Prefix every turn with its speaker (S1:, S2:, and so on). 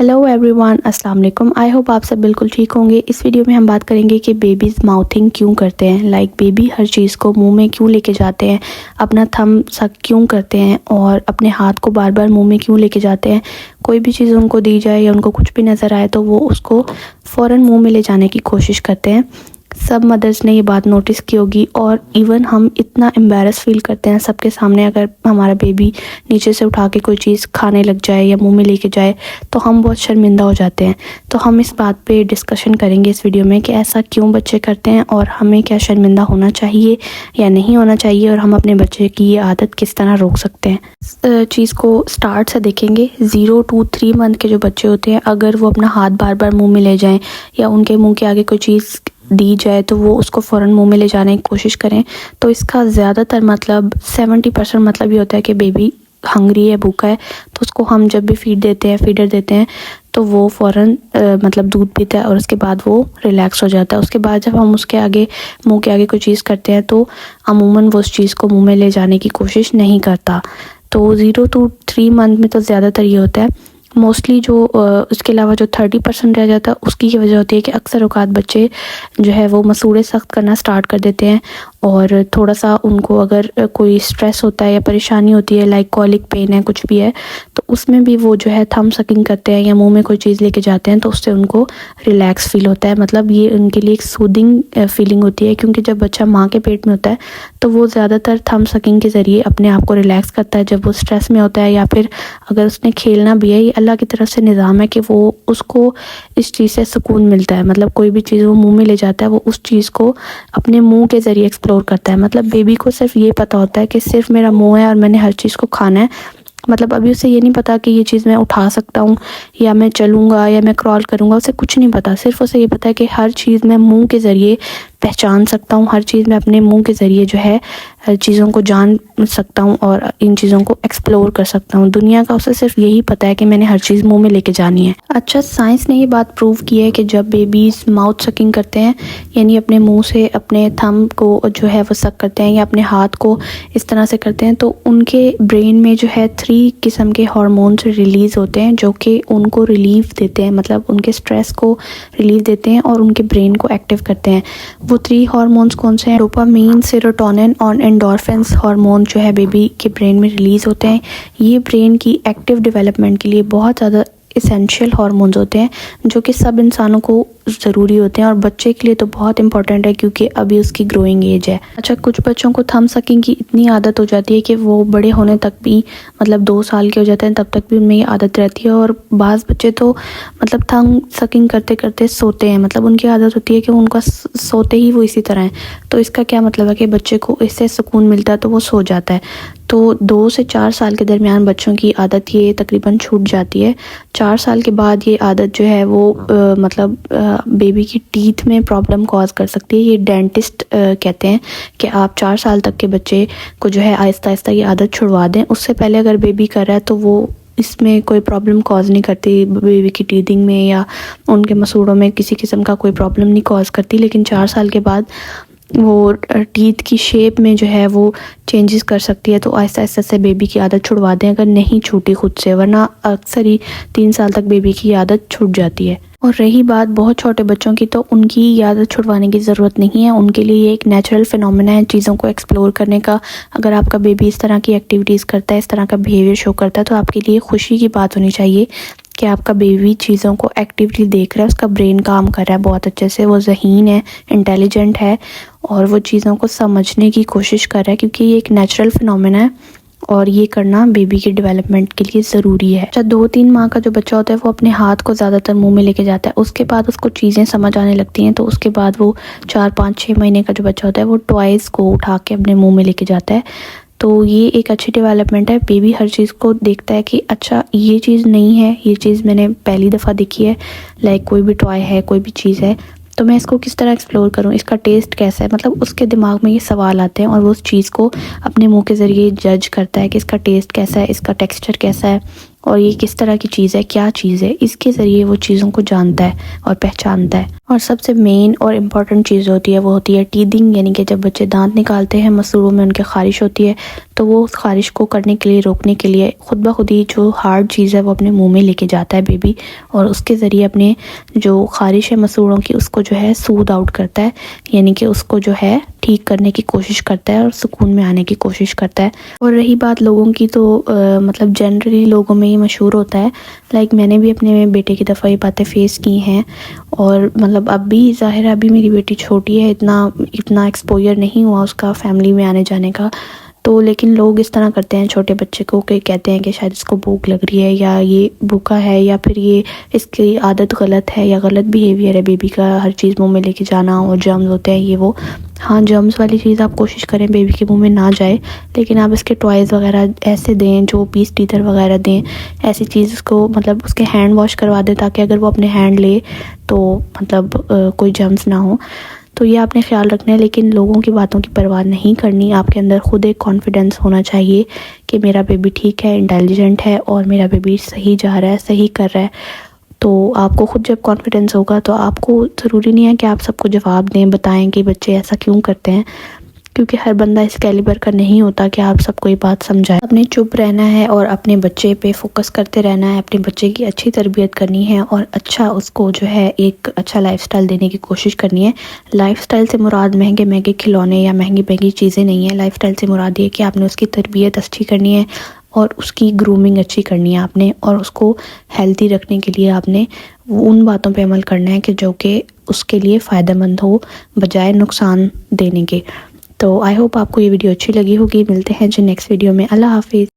S1: Hello everyone, अस्सलाम वालेकुम। I hope आप सब बिल्कुल ठीक होंगे। इस वीडियो में हम बात करेंगे कि बेबीज़ माउथिंग क्यों करते हैं। बेबी हर चीज़ को मुंह में क्यों लेके जाते हैं, अपना थंब सक क्यों करते हैं और अपने हाथ को बार बार मुंह में क्यों लेके जाते हैं। कोई भी चीज़ उनको दी जाए या उनको कुछ भी नज़र आए तो वो उसको फ़ौरन मुँह में ले जाने की कोशिश करते हैं। सब मदर्स ने ये बात नोटिस की होगी और इवन हम इतना एम्बैरस फील करते हैं सबके सामने अगर हमारा बेबी नीचे से उठा के कोई चीज़ खाने लग जाए या मुंह में लेके जाए तो हम बहुत शर्मिंदा हो जाते हैं। तो हम इस बात पे डिस्कशन करेंगे इस वीडियो में कि ऐसा क्यों बच्चे करते हैं और हमें क्या शर्मिंदा होना चाहिए या नहीं होना चाहिए और हम अपने बच्चे की ये आदत किस तरह रोक सकते हैं। इस चीज़ को स्टार्ट से देखेंगे। 0 to 3 मंथ के जो बच्चे होते हैं अगर वो अपना हाथ बार बार मुँह में ले जाएँ या उनके मुँह के आगे कोई चीज़ दी जाए तो वो उसको फ़ौरन मुंह में ले जाने की कोशिश करें तो इसका ज़्यादातर मतलब 70% मतलब ये होता है कि बेबी हंग्री है, भूखा है। तो उसको हम जब भी फीडर देते हैं तो वो फ़ौरन मतलब दूध पीता है और उसके बाद वो रिलैक्स हो जाता है। उसके बाद जब हम उसके आगे मुंह के आगे कोई चीज़ करते हैं तो अमूमन वो उस चीज़ को मुंह में ले जाने की कोशिश नहीं करता। तो 0 to 3 मंथ में तो ज़्यादातर ये होता है। मोस्टली जो उसके अलावा जो 30% रह जाता है उसकी ये वजह होती है कि अक्सर औकात बच्चे जो है वो मसूड़े सख्त करना स्टार्ट कर देते हैं और थोड़ा सा उनको अगर कोई स्ट्रेस होता है या परेशानी होती है कॉलिक पेन है कुछ भी है तो उसमें भी वो जो है थंब सकिंग करते हैं या मुंह में कोई चीज़ लेके जाते हैं तो उससे उनको रिलैक्स फील होता है। मतलब ये उनके लिए एक सूदिंग फीलिंग होती है क्योंकि जब बच्चा माँ के पेट में होता है तो वो ज़्यादातर थंब सकिंग के ज़रिए अपने आप को रिलैक्स करता है जब वो स्ट्रेस में होता है या फिर अगर उसने खेलना भी है। ये अल्लाह की तरफ से निज़ाम है कि वो उसको इस चीज़ से सुकून मिलता है। मतलब कोई भी चीज़ वो मुंह में ले जाता है वो उस चीज़ को अपने मुंह के ज़रिए एक्सप्लोर करता है। मतलब बेबी को सिर्फ ये पता होता है कि सिर्फ मेरा मुंह है और मैंने हर चीज़ को खाना है। मतलब अभी उसे ये नहीं पता कि ये चीज़ मैं उठा सकता हूँ या मैं चलूँगा या मैं क्रॉल करूँगा, उसे कुछ नहीं पता। सिर्फ उसे ये पता है कि हर चीज़ मैं मुंह के ज़रिए पहचान सकता हूँ, हर चीज़ मैं अपने मुंह के ज़रिए जो है चीज़ों को जान सकता हूँ और इन चीज़ों को एक्सप्लोर कर सकता हूँ। दुनिया का उसे सिर्फ यही पता है कि मैंने हर चीज़ मुंह में लेके जानी है। अच्छा, साइंस ने ये बात प्रूव की है कि जब बेबीज़ माउथ सकिंग करते हैं यानी अपने मुंह से अपने थंब को जो है वो सक करते हैं या अपने हाथ को इस तरह से करते हैं तो उनके ब्रेन में जो है 3 किस्म के हार्मोन्स रिलीज़ होते हैं जो कि उनको रिलीफ देते हैं, मतलब उनके स्ट्रेस को रिलीफ देते हैं और उनके ब्रेन को एक्टिव करते हैं। वो 3 हार्मोन्स कौन से हैं? डोपामीन, सेरोटोनिन और एंडोर्फिन्स हार्मोन जो है बेबी के ब्रेन में रिलीज़ होते हैं। ये ब्रेन की एक्टिव डेवलपमेंट के लिए बहुत ज़्यादा इसेंशियल हार्मोन्स होते हैं जो कि सब इंसानों को ज़रूरी होते हैं और बच्चे के लिए तो बहुत इंपॉर्टेंट है क्योंकि अभी उसकी ग्रोइंग एज है। अच्छा, कुछ बच्चों को थंब सकिंग की इतनी आदत हो जाती है कि वो बड़े होने तक भी मतलब 2 साल के हो जाते हैं तब तक भी उनमें ये आदत रहती है और बाज़ बच्चे तो मतलब थंब सकिंग करते करते सोते हैं। मतलब उनकी आदत होती है कि उनका सोते ही वो इसी तरह है। तो इसका क्या मतलब है कि बच्चे को इससे सुकून मिलता है तो वो सो जाता है। तो 2 से 4 साल के दरमियान बच्चों की आदत ये तकरीबन छूट जाती है। 4 साल के बाद ये आदत जो है वो मतलब बेबी की टीथ में प्रॉब्लम कॉज कर सकती है। ये डेंटिस्ट कहते हैं कि आप 4 साल तक के बच्चे को जो है आहिस्ता आहिस्ता ये आदत छुड़वा दें। उससे पहले अगर बेबी कर रहा है तो वो इसमें कोई प्रॉब्लम कॉज नहीं करती, बेबी की टीथिंग में या उनके मसूड़ों में किसी किस्म का कोई प्रॉब्लम नहीं कॉज करती। लेकिन 4 साल के बाद वो टीथ की शेप में जो है वो चेंजेस कर सकती है। तो आहिस्ता आहिस्ता से बेबी की आदत छुड़वा दें अगर नहीं छूटी खुद से, वरना अक्सर ही 3 साल तक बेबी की आदत छूट जाती है। और रही बात बहुत छोटे बच्चों की, तो उनकी ये आदत छुड़वाने की ज़रूरत नहीं है। उनके लिए ये एक नेचुरल फिनोमेना है चीज़ों को एक्सप्लोर करने का। अगर आपका बेबी इस तरह की एक्टिविटीज़ करता है, इस तरह का बिहेवियर शो करता है तो आपके लिए खुशी की बात होनी चाहिए कि आपका बेबी चीज़ों को एक्टिवली देख रहा है, उसका ब्रेन काम कर रहा है बहुत अच्छे से, वो ज़हीन है, इंटेलिजेंट है और वो चीज़ों को समझने की कोशिश कर रहा है क्योंकि ये एक नेचुरल फिनोमेना है और ये करना बेबी की डेवलपमेंट के लिए ज़रूरी है। अच्छा, 2-3 माह का जो बच्चा होता है वो अपने हाथ को ज़्यादातर मुंह में लेके जाता है। उसके बाद उसको चीज़ें समझ आने लगती हैं तो उसके बाद वो 4-5-6 महीने का जो बच्चा होता है वो टॉयज़ को उठा के अपने मुँह में लेके जाता है। तो ये एक अच्छी डेवलपमेंट है। बेबी हर चीज़ को देखता है कि अच्छा ये चीज़ नहीं है, ये चीज़ मैंने पहली दफ़ा देखी है। कोई भी टॉय है, कोई भी चीज़ है तो मैं इसको किस तरह एक्सप्लोर करूं, इसका टेस्ट कैसा है। मतलब उसके दिमाग में ये सवाल आते हैं और वो उस चीज़ को अपने मुंह के ज़रिए जज करता है कि इसका टेस्ट कैसा है, इसका टेक्सचर कैसा है और ये किस तरह की चीज़ है, क्या चीज़ है, इसके ज़रिए वो चीज़ों को जानता है और पहचानता है। और सबसे मेन और इम्पॉर्टेंट चीज़ होती है वो होती है टीदिंग, यानी कि जब बच्चे दांत निकालते हैं, मसूड़ों में उनके ख़ारिश होती है, तो वो उस ख़ारिश को करने के लिए, रोकने के लिए खुद ब खुद ही जो हार्ड चीज़ है वो अपने मुंह में लेके जाता है बेबी, और उसके ज़रिए अपने जो ख़ारिश है मसूड़ों की उसको जो है सूद आउट करता है, यानी कि उसको जो है ठीक करने की कोशिश करता है और सुकून में आने की कोशिश करता है। और रही बात लोगों की, तो मतलब जनरली लोगों में ये मशहूर होता है, लाइक मैंने भी अपने बेटे की दफ़ा ये बातें फेस की हैं, और मतलब अब भी ज़ाहिर है अभी मेरी बेटी छोटी है, इतना एक्सपोजर नहीं हुआ उसका फैमिली में आने जाने का, तो लेकिन लोग इस तरह करते हैं छोटे बच्चे को कि कहते हैं कि शायद इसको भूख लग रही है, या ये भूखा है, या फिर ये इसकी आदत गलत है, या गलत बिहेवियर है बेबी का, हर चीज़ मुंह में लेके जाना, और जर्म्स होते हैं ये वो। हाँ, जर्म्स वाली चीज़ आप कोशिश करें बेबी के मुंह में ना जाए, लेकिन आप इसके टॉयज़ वगैरह ऐसे दें जो पीस टीथर वगैरह दें, ऐसी चीज़ उसको मतलब उसके हैंड वॉश करवा दें, ताकि अगर वो अपने हैंड ले तो मतलब कोई जर्म्स ना हो। तो ये आपने ख्याल रखना है, लेकिन लोगों की बातों की परवाह नहीं करनी। आपके अंदर खुद एक कॉन्फिडेंस होना चाहिए कि मेरा बेबी ठीक है, इंटेलिजेंट है, और मेरा बेबी सही जा रहा है, सही कर रहा है। तो आपको खुद जब कॉन्फिडेंस होगा तो आपको ज़रूरी नहीं है कि आप सबको जवाब दें, बताएं कि बच्चे ऐसा क्यों करते हैं, क्योंकि हर बंदा इस कैलिबर का नहीं होता कि आप सबको ये बात समझाएं। अपने चुप रहना है और अपने बच्चे पे फोकस करते रहना है, अपने बच्चे की अच्छी तरबियत करनी है, और अच्छा उसको जो है एक अच्छा लाइफस्टाइल देने की कोशिश करनी है। लाइफस्टाइल से मुराद महंगे महंगे खिलौने या महंगी महंगी चीज़ें नहीं है। लाइफस्टाइल से मुराद ये कि आपने उसकी तरबियत अच्छी करनी है और उसकी ग्रूमिंग अच्छी करनी है आपने, और उसको हेल्दी रखने के लिए आपने उन बातों पे अमल करना है कि जो कि उसके लिए फ़ायदेमंद हो, बजाय नुकसान देने के। तो आई होप आपको ये वीडियो अच्छी लगी होगी। मिलते हैं जी नेक्स्ट वीडियो में। अल्लाह हाफिज़।